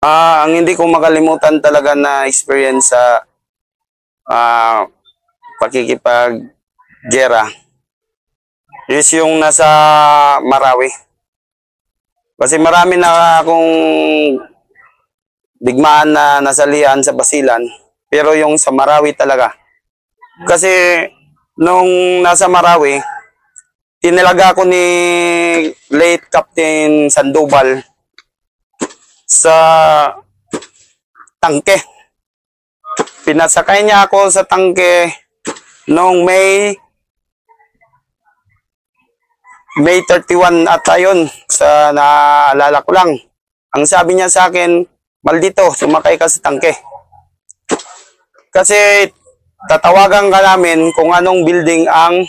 Ang hindi ko makalimutan talaga na experience sa pakikipag-gera is yung nasa Marawi. Kasi marami na akong digmaan na nasalihan sa Basilan, pero yung sa Marawi talaga. Kasi nung nasa Marawi, tinilaga ko ni late Captain Sandoval sa tangke. Pinasakay niya ako sa tangke noong May 31 ata yun, sa naalala ko lang. Ang sabi niya sa akin, maldito, sumakay ka sa tangke. Kasi tatawagan ka namin kung anong building ang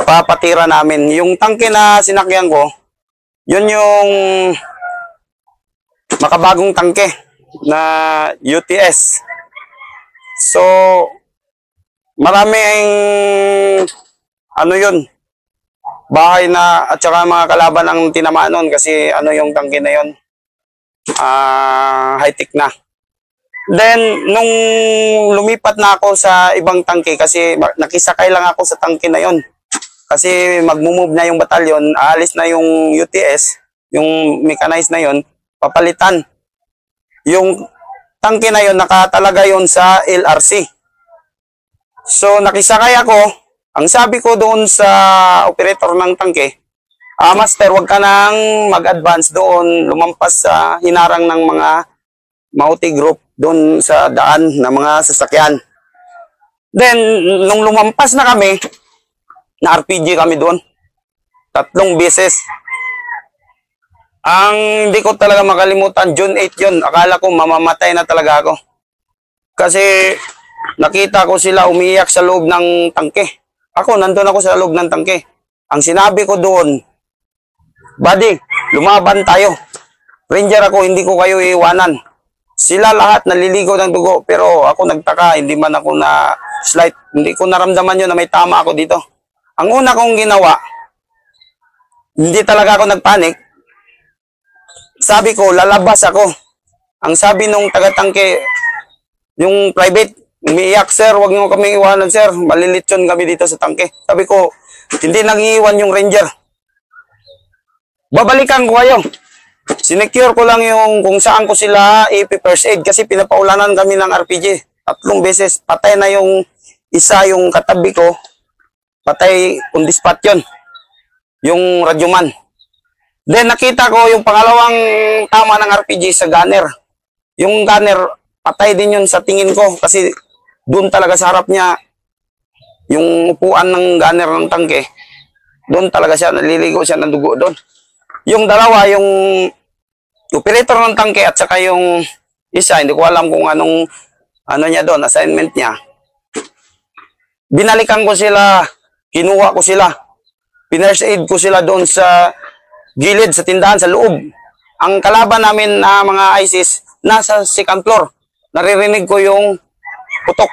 papatira namin. Yung tangke na sinakyan ko, yun yung makabagong tangke na UTS. So, maraming yun, bahay na at saka mga kalaban ang tinamaan nun kasi yung tangke na yun, high-tech na. Then, nung lumipat na ako sa ibang tangke, kasi nakisakay lang ako sa tangke na yon. Kasi magmumove na yung batalyon, aalis na yung UTS, yung mechanized na yon, papalitan. Yung tangke na yon, nakatalaga yon sa LRC. So, nakisakay ako. Ang sabi ko doon sa operator ng tangke, Master, wag ka nang mag-advance doon, lumampas sa hinarang ng mga Mauti group doon sa daan ng mga sasakyan. Then, nung lumampas na kami, na-RPG kami doon. 3 beses. Ang hindi ko talaga makalimutan, June 8 yun. Akala ko mamamatay na talaga ako. Kasi nakita ko sila umiiyak sa loob ng tangke. Ako, nandun ako sa loob ng tangke. Ang sinabi ko doon, buddy, lumaban tayo. Ranger ako, hindi ko kayo iiwanan. Sila lahat naliligo ng dugo, pero ako nagtaka, hindi man ako na slight, hindi ko naramdaman yun na may tama ako dito. Ang una kong ginawa, hindi talaga ako nagpanik. Sabi ko, lalabas ako. Ang sabi nung taga-tangke, yung private, umiiyak, sir, wag niyo kami iwanan, sir. Malilitsyon kami dito sa tangke. Sabi ko, hindi nag-iwan yung ranger. Babalikan ko kayo. Sinecure ko lang yung kung saan ko sila first aid kasi pinapaulanan kami ng RPG. 3 beses. Patay na yung isa, yung katabi ko. Patay on the spot yun. Yung radyoman. Then nakita ko yung pangalawang tama ng RPG sa gunner. Yung gunner, patay din yun sa tingin ko kasi doon talaga sa harap niya yung upuan ng gunner ng tangke. Doon talaga siya, naliligo siya ng dugo doon. Yung dalawa, yung operator ng tangke at saka yung isa, hindi ko alam kung anong niya doon, assignment niya. Binalikan ko sila, kinuha ko sila. Pinurse aid ko sila doon sa gilid, sa tindahan, sa loob. Ang kalaban namin na mga ISIS, nasa 2nd floor. Naririnig ko yung putok.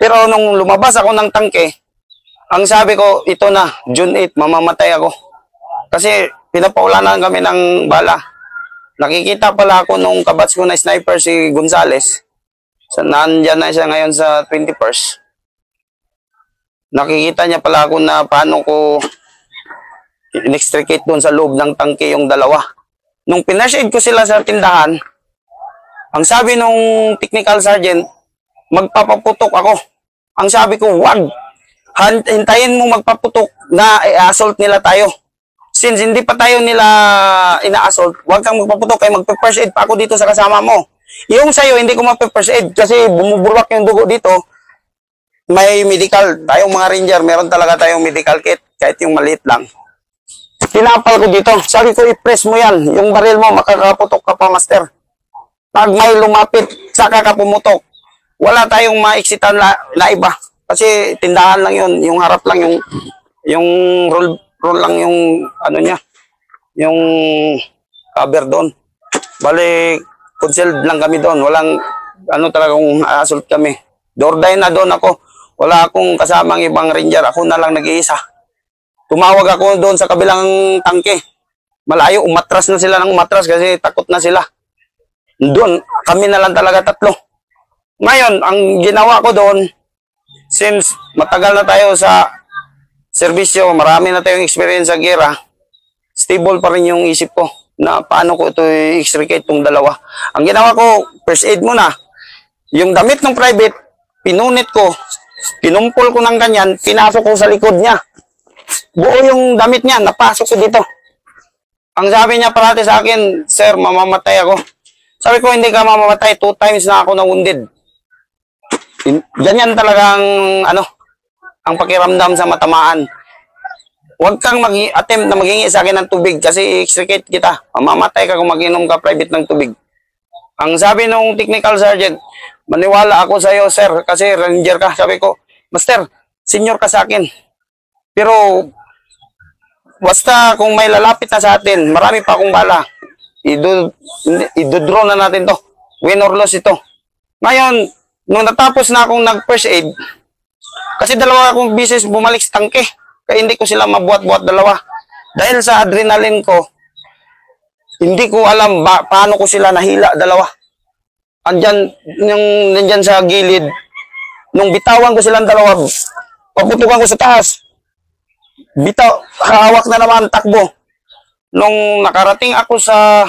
Pero nung lumabas ako ng tangke, ang sabi ko, ito na, June 8, mamamatay ako. Kasi pinapaulanan kami ng bala. Nakikita pala ako nung kabats ko na sniper si Gonzales. So, nandyan na siya ngayon sa 21st. Nakikita niya pala ako na paano ko in-extricate doon sa loob ng tangke yung dalawa. Nung pinashade ko sila sa tindahan, ang sabi nung technical sergeant, magpapaputok ako. Ang sabi ko, wag. Hintayin mo magpaputok na i-assault nila tayo. Since hindi pa tayo nila ina-assault, huwag kang magpaputok kaya magpe-first aid pa ako dito sa kasama mo. Yung sa'yo, hindi ko magpe-first aid kasi bumuburwak yung dugo dito. May medical, tayong mga ranger, meron talaga tayong medical kit, kahit yung maliit lang. Tinapal ko dito. Sabi ko, i-press mo yan. Yung baril mo, makakaputok ka pa, master. Pag may lumapit, saka ka pumutok. Wala tayong maiksitan na iba. Kasi tindahan lang yun, yung harap lang, yung roll lang yung niya, yung cover doon. Bali, concealed lang kami doon. Walang talagang assault kami. Dorday na doon ako. Wala akong kasamang ibang ranger. Ako na lang nag-iisa. Tumawag ako doon sa kabilang tangke. Malayo, umatras na sila ng umatras kasi takot na sila. Doon, kami na lang talaga tatlo. Ngayon, ang ginawa ko doon, since matagal na tayo sa serbisyo, marami na tayong experience sa gera, stable pa rin yung isip ko na paano ko ito i-extricate itong dalawa. Ang ginawa ko, first aid muna. Yung damit ng private, pinunit ko, pinumpol ko ng ganyan, pinasok ko sa likod niya. Buo yung damit niya, napasok ko dito. Ang sabi niya parati sa akin, sir, mamamatay ako. Sabi ko, hindi ka mamamatay, 2 times na ako na-wounded. Ganyan talagang, ang pakiramdam sa matamaan. Huwag kang mag-attempt na maghingi sa akin ng tubig kasi i-extricate kita. Mamamatay ka kung mag-inom ka private ng tubig. Ang sabi nung technical sergeant, maniwala ako sa iyo, sir, kasi ranger ka. Sabi ko, master, senior ka sa akin. Pero, basta kung may lalapit na sa atin, marami pa akong bala. Ido-draw na natin to. Win or loss ito. Ngayon, nung natapos na akong nag-first aid, kasi dalawa akong bisis bumalik sa tangke. Kaya hindi ko sila mabuhat-buhat dalawa. Dahil sa adrenaline ko, hindi ko alam paano ko sila nahila dalawa. Nandyan sa gilid, nung bitawan ko silang dalawa, paputukan ko sa taas. Hawak na naman takbo. Nung nakarating ako sa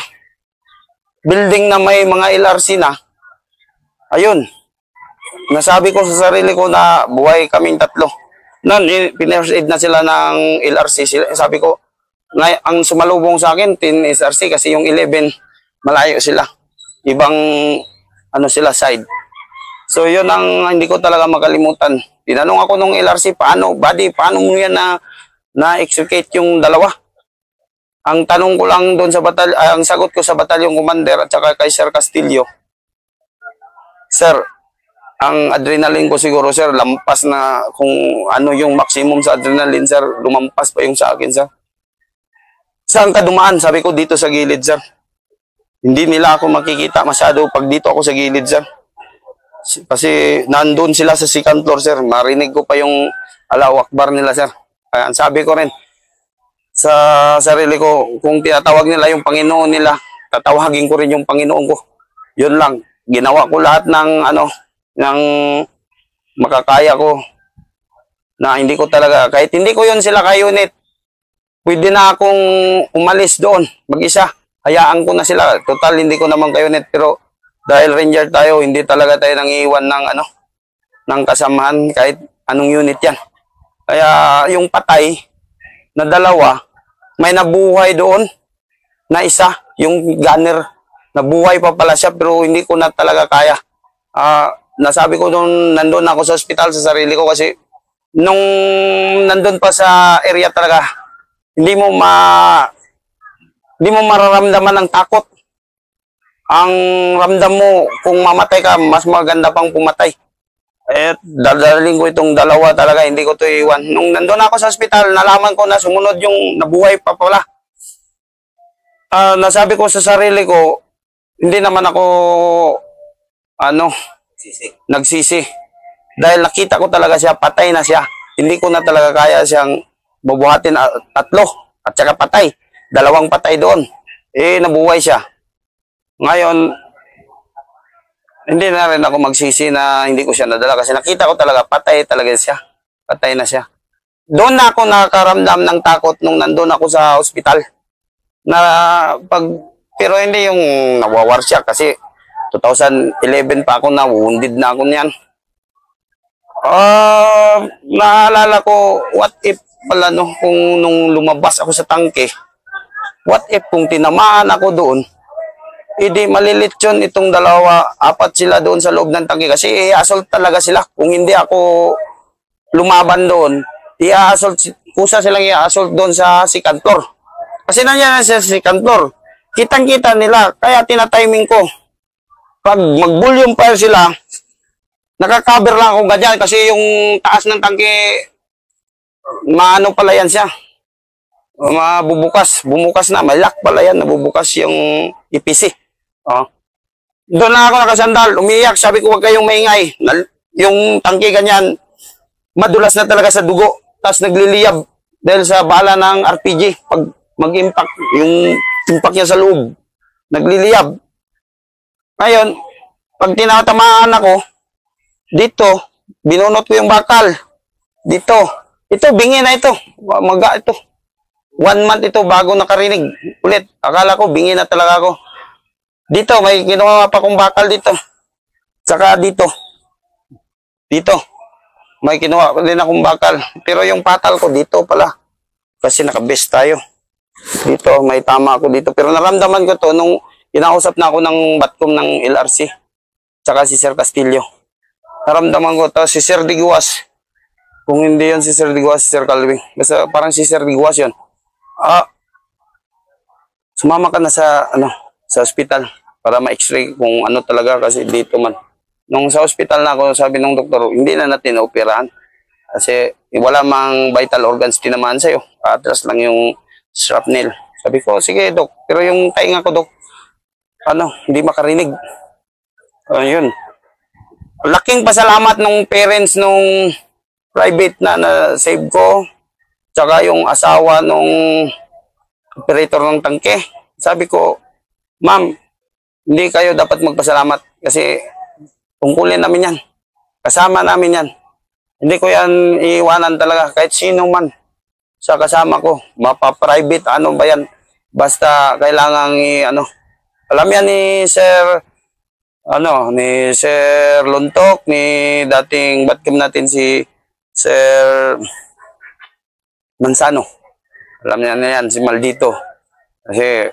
building na may mga LRC na, ayun, nasabi ko sa sarili ko na buhay kaming tatlo. Noon, pinirst aid na sila ng LRC. Sabi ko, ang sumalubong sa akin, 10 SRC kasi yung 11, malayo sila. Ibang, sila, side. So, yun ang hindi ko talaga makalimutan. Tinanong ako nung LRC, paano mo yan na-extricate yung dalawa? Ang tanong ko lang doon sa ang sagot ko sa batalyong commander at saka kay Sir Castillo, sir, ang adrenaline ko siguro, sir, lampas na kung ano yung maximum sa adrenaline, sir, lumampas pa yung sa akin, sir. Saan ka dumaan? Sabi ko, dito sa gilid, sir. Hindi nila ako makikita masyado pag dito ako sa gilid, sir. Kasi nandun sila sa second floor, sir. Marinig ko pa yung Allahu Akbar nila, sir. Kaya sabi ko rin sa sarili ko, kung tinatawag nila yung Panginoon nila, tatawagin ko rin yung Panginoon ko. Yun lang. Ginawa ko lahat ng makakaya ko na hindi ko talaga, kahit hindi ko yun sila ka-unit, pwede na akong umalis doon, mag-isa. Hayaan ko na sila. Total, hindi ko naman ka-unit. Pero dahil ranger tayo, hindi talaga tayo nangiiwan ng kasamahan kahit anong unit yan. Kaya yung patay na dalawa, may nabuhay doon na isa, yung gunner. Nabuhay pa pala siya pero hindi ko na talaga kaya. Nasabi ko nung nandun ako sa ospital sa sarili ko kasi nung nandun pa sa area talaga, hindi mo mararamdaman ng takot. Ang ramdam mo, kung mamatay ka, mas maganda pang pumatay. Dadaling ko itong dalawa talaga, hindi ko ito iwan. Nung nandun ako sa ospital, nalaman ko na sumunod yung nabuhay pa pala. Nasabi ko sa sarili ko, hindi naman ako, nagsisi. Dahil nakita ko talaga siya, patay na siya. Hindi ko na talaga kaya siyang bubuhatin tatlo at saka patay. 2 patay doon. Nabuhay siya. Ngayon, hindi na rin ako magsisi na hindi ko siya nadala kasi nakita ko talaga, patay talaga siya. Patay na siya. Doon na ako nakaramdam ng takot nung nandun ako sa ospital. Pero hindi yung nawawar siya kasi 2011 pa ako na, wounded na ako niyan. Naalala ko, what if pala kung nung lumabas ako sa tangke, what if kung tinamaan ako doon, hindi malilit yun itong dalawa, 4 sila doon sa loob ng tangke kasi i-assault talaga sila. Kung hindi ako lumaban doon, kusa silang i-assault doon sa second floor. Kasi nandiyan na sa second floor, kitang-kita nila, kaya tinatiming ko. Pag mag-volume fire sila, nakaka-cover lang ako ganyan kasi yung taas ng tangke, maano pala yan siya. Bumukas na, may lock pala yan, nabubukas yung EPC. Doon na ako nakasandal, umiyak, sabi ko huwag kayong maingay. Yung tangke ganyan, madulas na talaga sa dugo, tapos nagliliyab dahil sa bala ng RPG. Pag mag-impact, yung impact niya sa loob, nagliliyab. Ngayon, pag tinatamaan ako, dito, binunot ko yung bakal. Dito. Ito, bingi na ito. Maga ito. 1 month ito bago nakarinig ulit. Akala ko, bingi na talaga ako. Dito, may ginawa pa kong bakal dito. Saka dito. Dito. May kinuha din akong bakal. Pero yung patal ko dito pala. Kasi nakabest tayo. Dito, may tama ako dito. Pero naramdaman ko to nung inausap na ako ng Batcom ng LRC. Tsaka si Sir Castillo. Naramdaman ko to si Sir Diguas. Kung hindi yun si Sir Diguas, si Sir Calvin. Basta parang si Sir Diguas yun. Sumama ka na sa sa ospital para ma-x-ray kung ano talaga kasi dito man. Nung sa ospital na ako, sabi ng doktor, hindi na natin operahan. Kasi wala mang vital organs tinamaan sa'yo. Atras lang yung shrapnel. Sabi ko, sige dok. Pero yung tainga ko dok, hindi makarinig. Ayun. Laking pasalamat nung parents nung private na save ko. Tsaka yung asawa nung operator ng tangke. Sabi ko, ma'am, hindi kayo dapat magpasalamat kasi tungkulin namin yan. Kasama namin yan. Hindi ko yan iiwanan talaga kahit sino man sa kasama ko. Mapa-private, ano ba yan? Basta kailangan alam yan ni Sir, ni Sir Luntok, ni dating Batcom natin si Sir Mansano. Alam niya na yan, si Maldito. Kasi,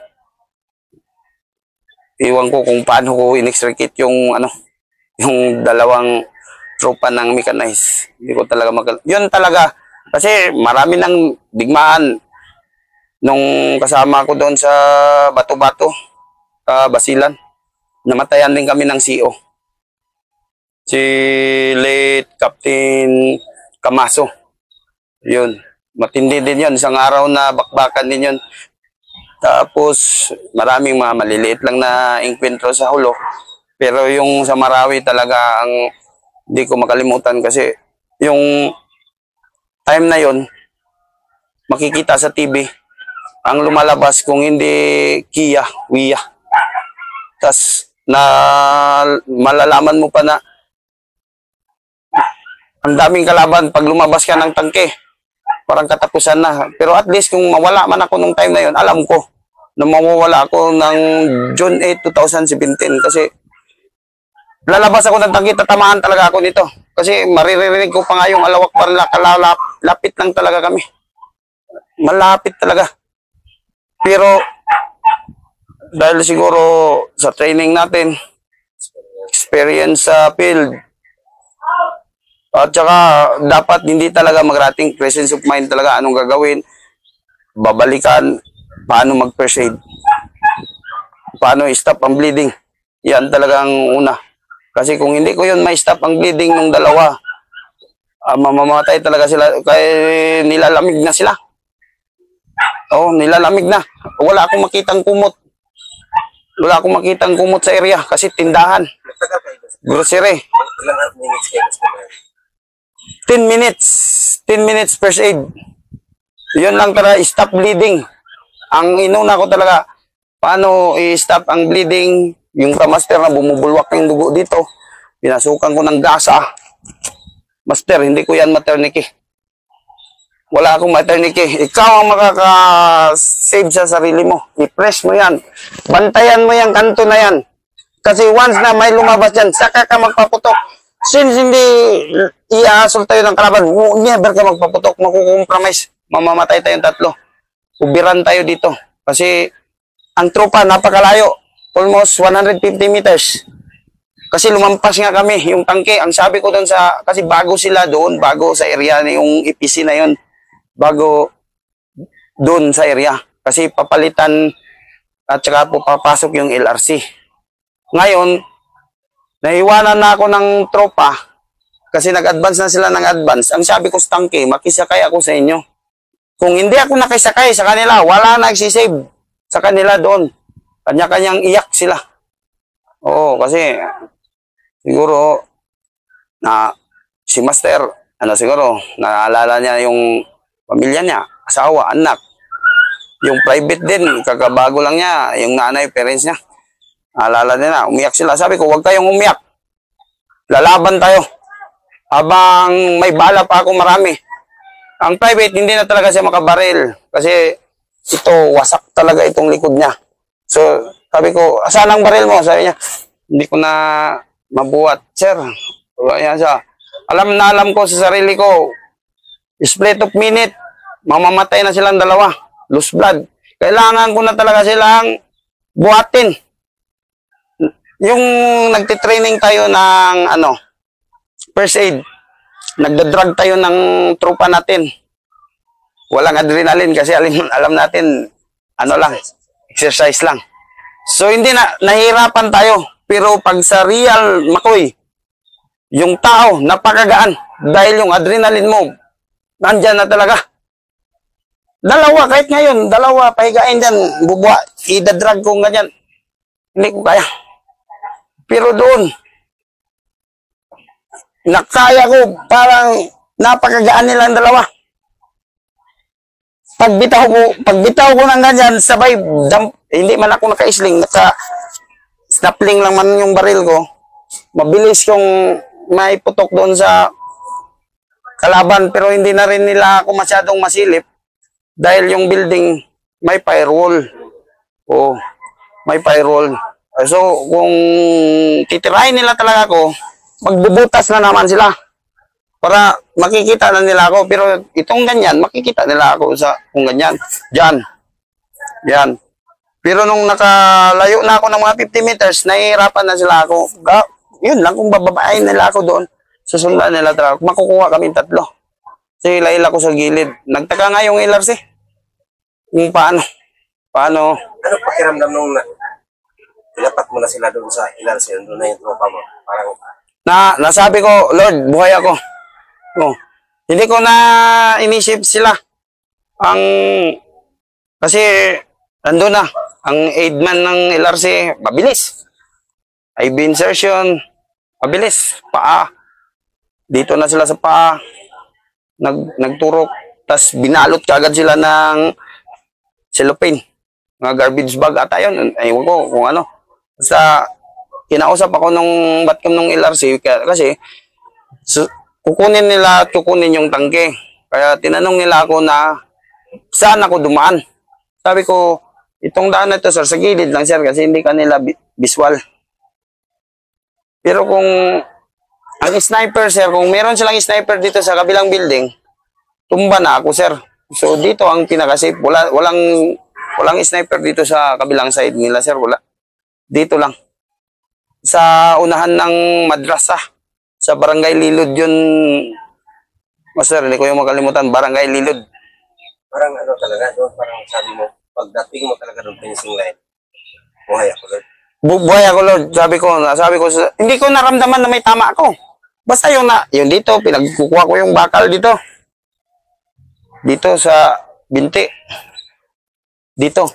iwan ko kung paano ko in-extricate yung dalawang tropa ng mechanized. Hindi ko talaga yun talaga. Kasi marami ng digmaan nung kasama ko doon sa Bato-Bato, Basilan. Namatayan din kami ng CO. Si late Captain Camaso. Yun. Matindi din yun. Isang araw na bakbakan din yun. Tapos, maraming mga maliliit lang na inkwentro sa hulo. Pero yung sa Marawi talaga ang hindi ko makalimutan kasi yung time na yon makikita sa TV ang lumalabas kung hindi Kia, Wia. Tas na malalaman mo pa na ang daming kalaban pag lumabas ka ng tangke. Parang katapusan na. Pero at least kung mawala man ako nung time na yon, alam ko na mawawala ako ng June 8, 2017 kasi lalabas ako ng tangke, tatamaan talaga ako nito. Kasi maririnig ko pa nga yung alawak barla, lapit lang talaga kami. Malapit talaga. Pero dahil siguro sa training natin, experience sa field, at saka dapat hindi talaga magrating, presence of mind talaga, anong gagawin, babalikan, paano mag-first aid, paano i-stop ang bleeding. Yan talagang una. Kasi kung hindi ko yun ma-stop ang bleeding ng dalawa, mamamatay talaga sila, kaya nilalamig na sila. Oo, nilalamig na. Wala akong makitang kumot. Wala akong makitang kumot sa area kasi tindahan. Grocery. 10 minutes. 10 minutes first aid. Yun lang talaga, stop bleeding. Ang inuna ko talaga, paano i-stop ang bleeding, yung kamaster na bumubulwak yung dugo dito. Pinasukan ko ng gasa. Master, hindi ko yan maternity. Wala akong maternity. Ikaw ang makaka-save sa sarili mo. I-press mo yan. Bantayan mo yung kanto na yan. Kasi once na may lumabas yan, saka ka magpaputok. Since hindi i-assault tayo ng kalaban, never ka magpaputok, makukompromise. Mamamatay tayong tatlo. Ubiran tayo dito. Kasi ang tropa napakalayo. Almost 150 meters. Kasi lumampas nga kami, yung tangke. Ang sabi ko doon kasi bago sila doon, bago sa area, yung EPC na yun. Bago doon sa area. Kasi papalitan at saka po papasok yung LRC. Ngayon, naiwanan na ako ng tropa kasi nag-advance na sila ng advance. Ang sabi ko sa tangke, makisakay ako sa inyo. Kung hindi ako nakisakay sa kanila, wala nagsisave sa kanila doon. Kanya-kanyang iyak sila. Oo, kasi siguro na si Master, siguro, naalala niya yung pamilya niya, asawa, anak. Yung private din, kakabago lang niya, yung nanay, parents niya. Alala nila, umiyak sila. Sabi ko, huwag kayong umiyak. Lalaban tayo. Habang may bala pa ako marami. Ang private, hindi na talaga siya makabaril. Kasi ito, wasak talaga itong likod niya. So, sabi ko, saan ang baril mo? Sabi niya, hindi ko na mabuhat. Sir, yan siya. Alam na alam ko sa sarili ko, split of minute, mamamatay na silang dalawa. Loose blood. Kailangan ko na talaga silang buhatin. Yung nagtitraining tayo ng first aid, nagdadrag tayo ng tropa natin. Walang adrenaline kasi alam natin, exercise lang. So hindi na, nahirapan tayo. Pero pag sa real Makoy, yung tao, napakagaan. Dahil yung adrenaline mo, nandyan na talaga. Dalawa, kahit ngayon, pahigain dyan, bubuha, idadrag ko ganyan. Hindi ko kaya. Pero doon, nakaya ko, parang napakagaan nilang dalawa. Pagbitaw ko ng ganyan, sabay, hindi man ako naka-isling, snapling lang man yung baril ko. Mabilis yung may putok doon sa kalaban, pero hindi na rin nila ako masyadong masilip dahil yung building may firewall. Oh, may firewall. So, kung titirahin nila talaga ako, magbubutas na naman sila para makikita na nila ako. Pero itong ganyan, makikita nila ako sa kung ganyan. Diyan. Yan. Pero nung nakalayo na ako ng mga 50 meters, nahihirapan na sila ako. Yun lang, kung bababain nila ako doon, susundan nila talaga. Makukuha kami tatlo. So, hila-hila ko sa gilid. Nagtaka nga yung LRC. Kung paano. Ano pakiramdam nung ilapat mo na sila doon sa LRC, doon na yung tropa mo? Parang nasabi ko, Lord, buhay ako. No. Hindi ko na inisip sila. Kasi nandun na. Ang aidman ng LRC, mabilis. IV insertion, mabilis. Paa. Dito na sila sa paa. Nagturok. Tapos binalot kagad sila ng cellophane. Mga garbage bag ata yun. Ewan ko kung ano. Basta kinausap ako nung batcam nung LRC kasi kukunin nila at kukunin yung tangke. Kaya tinanong nila ako na saan ako dumaan. Sabi ko, itong daan na ito sir, sa gilid lang sir kasi hindi kanila visual. Pero kung ang sniper sir, kung meron silang sniper dito sa kabilang building, tumba na ako sir. So dito ang pinaka-safe. Walang sniper dito sa kabilang side nila sir, wala. Dito lang. Sa unahan ng madrasa. Sa Barangay Lilod yun. Master, hindi ko yung makalimutan. Barangay Lilod. parang talaga, no? Parang sabi mo, pagdating mo talaga ng finishing line, buhay ako, Lord. Buhay ako, Lord. Sabi ko, hindi ko naramdaman na may tama ako. Basta yung dito, pinagkukuha ko yung bakal dito. Dito sa binti. Dito.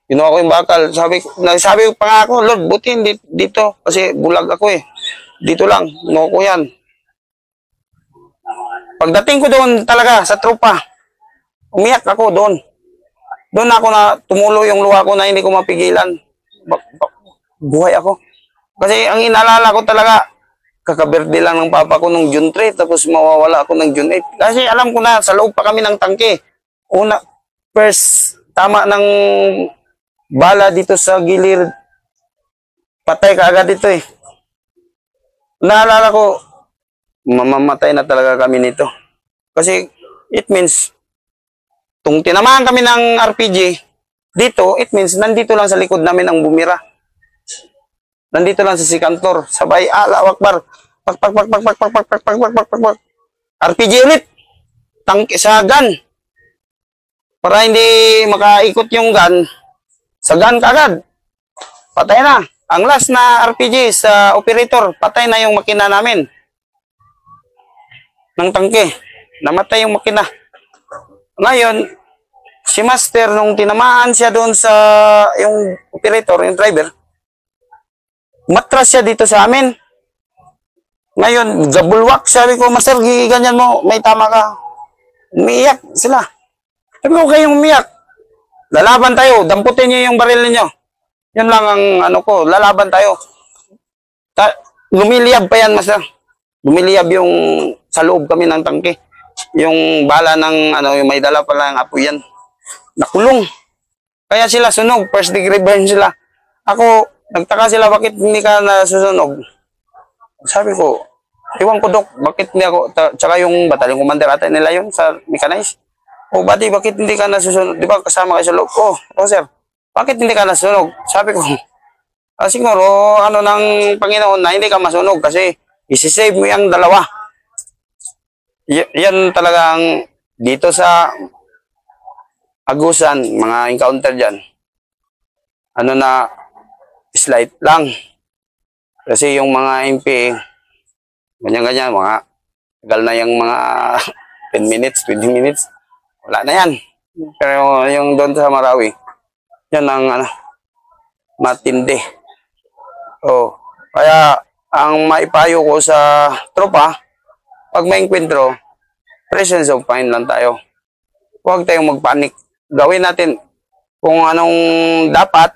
Kinuha ko yung bakal. Sabi ko pa nga ako, Lord, buti dito. Kasi bulag ako eh. Dito lang. Kinuha ko yan. Pagdating ko doon talaga sa tropa, umiyak ako doon. Doon ako na tumulo yung luha ko na hindi ko mapigilan. Buhay ako. Kasi ang inaalala ko talaga, kakaberde lang ng papa ko nung June 3, tapos mawawala ako ng June 8. Kasi alam ko na, sa loob pa kami ng tangke. First, tama ng bala dito sa gilid. Patay ka agad dito eh. Naalala ko, mamamatay na talaga kami nito. Kasi, it means, kung tinamaan kami ng RPG, dito, it means, nandito lang sa likod namin ang bumira. Nandito lang sa Sikantor. Sabay, Allahu Akbar. Pak. RPG ulit. Tangke sa gun. Para hindi makaikot yung gun, sa gun kagad. Patay na. Ang last na RPG sa operator, patay na yung makina namin. Ng tangke. Namatay yung makina. Ngayon, si Master, nung tinamaan siya doon sa yung operator, yung driver, matras siya dito sa amin. Ngayon, gabulwak, sabi ko, Master, ganyan mo, may tama ka. Umiiyak sila. Sabi ko, kayong umiyak. Lalaban tayo, damputin niyo yung baril niyo. Yun lang ang ano ko, lalaban tayo. Lumiliyab pa yan, master. Lumiliyab yung sa loob kami ng tangke. Yung bala ng ano, yung may dala pala ng apoy yan. Nakulong. Kaya sila sunog, first degree burn sila. Ako, nagtaka sila bakit hindi ka nasusunog. Sabi ko, iwan ko dok, bakit hindi ako, tsaka yung batalyon commander ata nila yun sa mechanized. O buddy, bakit hindi ka nasusunog? Di ba kasama kayo sa loob? Oh sir, bakit hindi ka nasusunog? Sabi ko, siguro ano ng Panginoon na hindi ka masunog kasi isi-save mo yung dalawa. Yan talagang dito sa Agusan, mga encounter dyan. Ano na, slight lang. Kasi yung mga MP, ganyan-ganyan, mga tagal na yung mga 10 minutes, 20 minutes. Wala na yan. Pero yung doon sa Marawi, yan ang ano, matindi. Kaya ang maipayo ko sa tropa, pag may enkwentro, presence of mind lang tayo. Huwag tayong magpanik. Gawin natin kung anong dapat.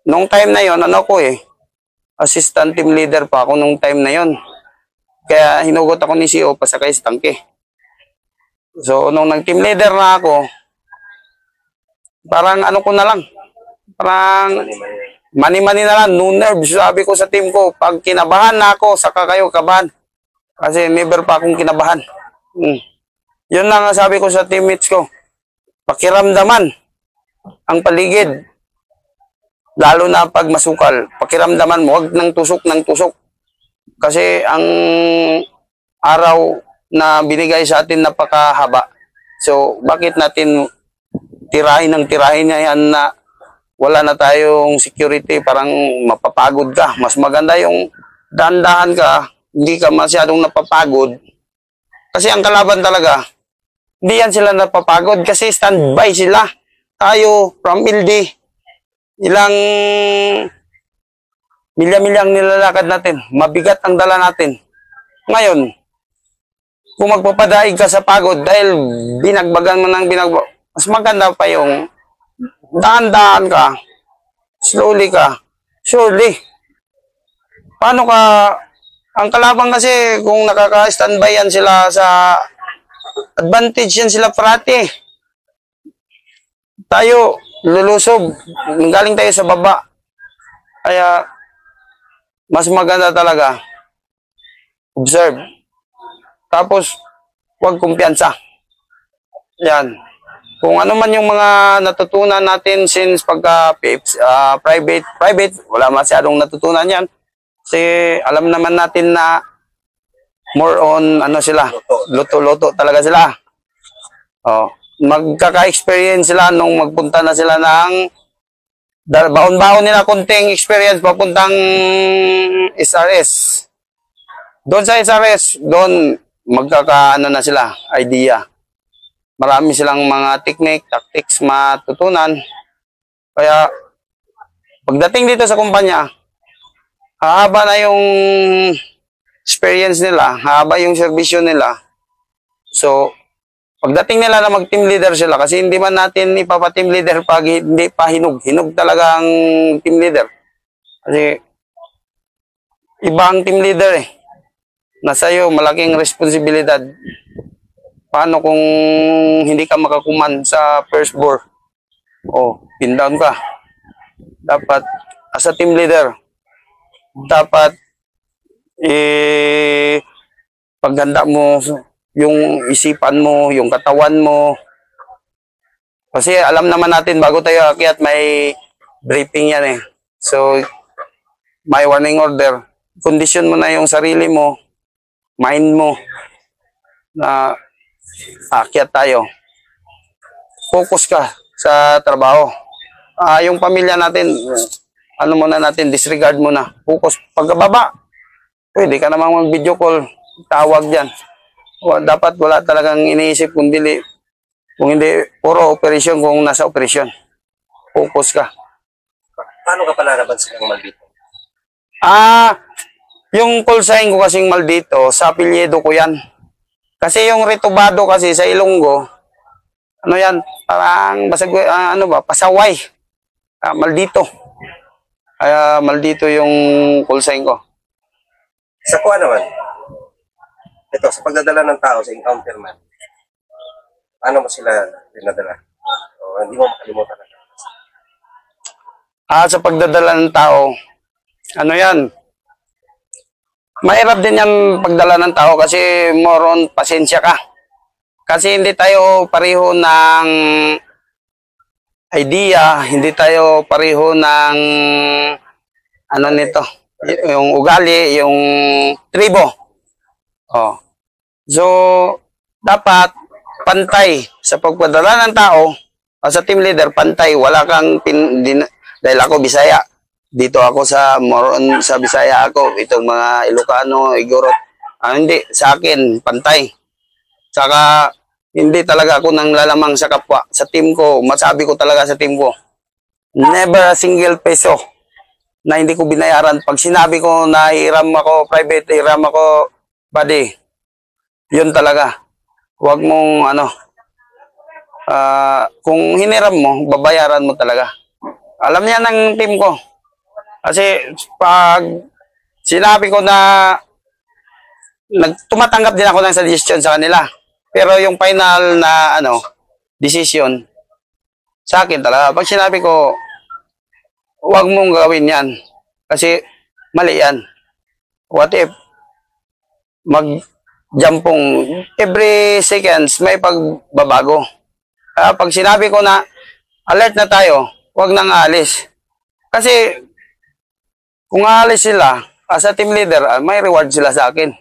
Nung time na yon, assistant team leader pa ako nung time na yon. Kaya hinugot ako ni CEO pasakay sa tangke. So, nung nag-team leader na ako, parang ano ko na lang, parang mani-mani na lang, no nerves. Sabi ko sa team ko, pag kinabahan na ako, saka kayo kabahan. Kasi never pa akong kinabahan. Yun lang ang sabi ko sa teammates ko. Pakiramdaman ang paligid. Lalo na pag masukal. Pakiramdaman mo, huwag ng tusok ng tusok. Kasi ang araw na binigay sa atin napakahaba. So, bakit natin tirahin niya yan na wala na tayong security, parang mapapagod ka. Mas maganda yung dahan-dahan ka, hindi ka masyadong napapagod. Kasi ang kalaban talaga, hindi yan sila napapagod kasi standby sila. Tayo, from LD, ilang milya-milyang nilalakad natin. Mabigat ang dala natin. Ngayon, kung magpapadaig ka sa pagod dahil binagbagan mo ng mas maganda pa yung dahan-dahan ka, slowly ka, surely. Paano ka, ang kalaban kasi kung nakaka-standby yan sila sa advantage yan sila parati. Tayo, lulusob, galing tayo sa baba. Kaya, mas maganda talaga, observe. Tapos, huwag kumpiyansa. Yan. Kung ano man yung mga natutunan natin since pagka private, wala masyadong natutunan yan. Kasi alam naman natin na more on ano sila, luto-luto talaga sila. Magkaka-experience sila nung magpunta na sila ng baon-baon nila konting experience papuntang SRS. Doon sa SRS, doon magkakaano na sila, idea. Marami silang mga technique, tactics matutunan. Kaya pagdating dito sa kumpanya, hahaba na yung experience nila, hahaba yung servisyo nila. So, pagdating nila na mag-team leader sila, kasi hindi man natin ipapa-team leader pag hindi pa hinog. Hinog talaga ang team leader. Kasi, iba ang team leader eh. Nasa iyo, malaking responsibilidad. Paano kung hindi ka makakuman sa first bore? Pin down ka. Dapat, as a team leader, dapat paghanda mo yung isipan mo, yung katawan mo. Kasi alam naman natin bago tayo akyat may briefing yan eh. So may warning order. Condition mo na yung sarili mo, mind mo na akyat tayo. Focus ka sa trabaho. Yung pamilya natin, ano muna natin, disregard mo na. Focus. Pagkababa, pwede ka namang mag-video call, tawag dyan. Dapat wala talagang iniisip kung hindi, puro operasyon kung nasa operasyon. Focus ka. Paano ka palalaban sa kang maldito? Yung call sign ko kasing maldito, sa apelyido ko yan. Kasi yung retubado kasi sa Ilonggo, ano yan, parang pasaway. Maldito. Kaya maldito yung call sign ko. Sa kuha naman, ito, sa pagdadala ng tao sa encounter man, paano mo sila dinadala? O, hindi mo makalimutan na. Sa pagdadala ng tao, ano yan? Mahirap din yan pagdala ng tao kasi more on pasensya ka. Kasi hindi tayo pareho ng idea, hindi tayo pareho ng ano nito, yung ugali, yung tribo. Oh. So, dapat pantay sa pagpadala ng tao, sa team leader, pantay. Wala kang dahil ako Bisaya. Dito ako sa Moron, sa Bisaya ako. Itong mga Ilocano, Igorot. Hindi, sa akin, pantay. Saka, hindi talaga ako nang lalamang sa kapwa. Sa team ko, masabi ko talaga sa team ko, never a single peso na hindi ko binayaran. Pag sinabi ko na hiram ako private, hiram ako body, yun talaga. Huwag mong kung hiniram mo, babayaran mo talaga. Alam niya ng team ko. Kasi pag sinabi ko na tumatanggap din ako ng suggestion sa kanila. Pero yung final na decision sa akin talaga. Pag sinabi ko, huwag mong gawin yan. Kasi mali yan. What if magjampong every seconds may pagbabago. Pag sinabi ko na alert na tayo, huwag nang aalis. Kasi kung aalis sila, as a team leader, may reward sila sa akin.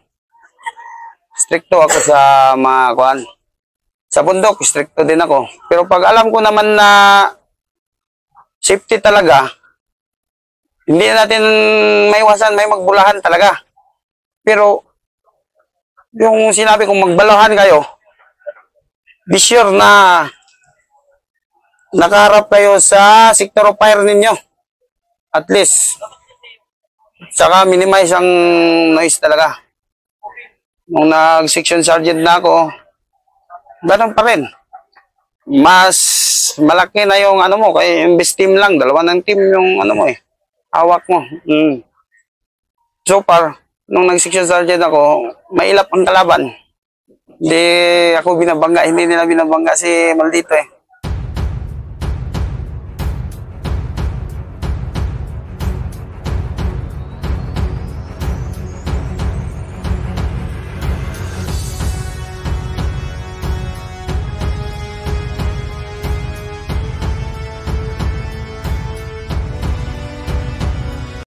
Stricto ako sa mga kuhan. Sa bundok, stricto din ako. Pero pag alam ko naman na safety talaga, hindi natin maiwasan, may magbulahan talaga. Pero yung sinabi kong magbalahan kayo, be sure na nakaharap kayo sa sector of fire ninyo. At least, saka minimize ang noise talaga. Nung nag-section sergeant na ako, ganun pa rin. Mas malaki na yung mo, kaya imbes team lang, dalawa ng team yung hawak mo. So far, nung nag-section sergeant ako, mailap ang kalaban. Hindi ako binabangga, hindi nila binabangga si Maldito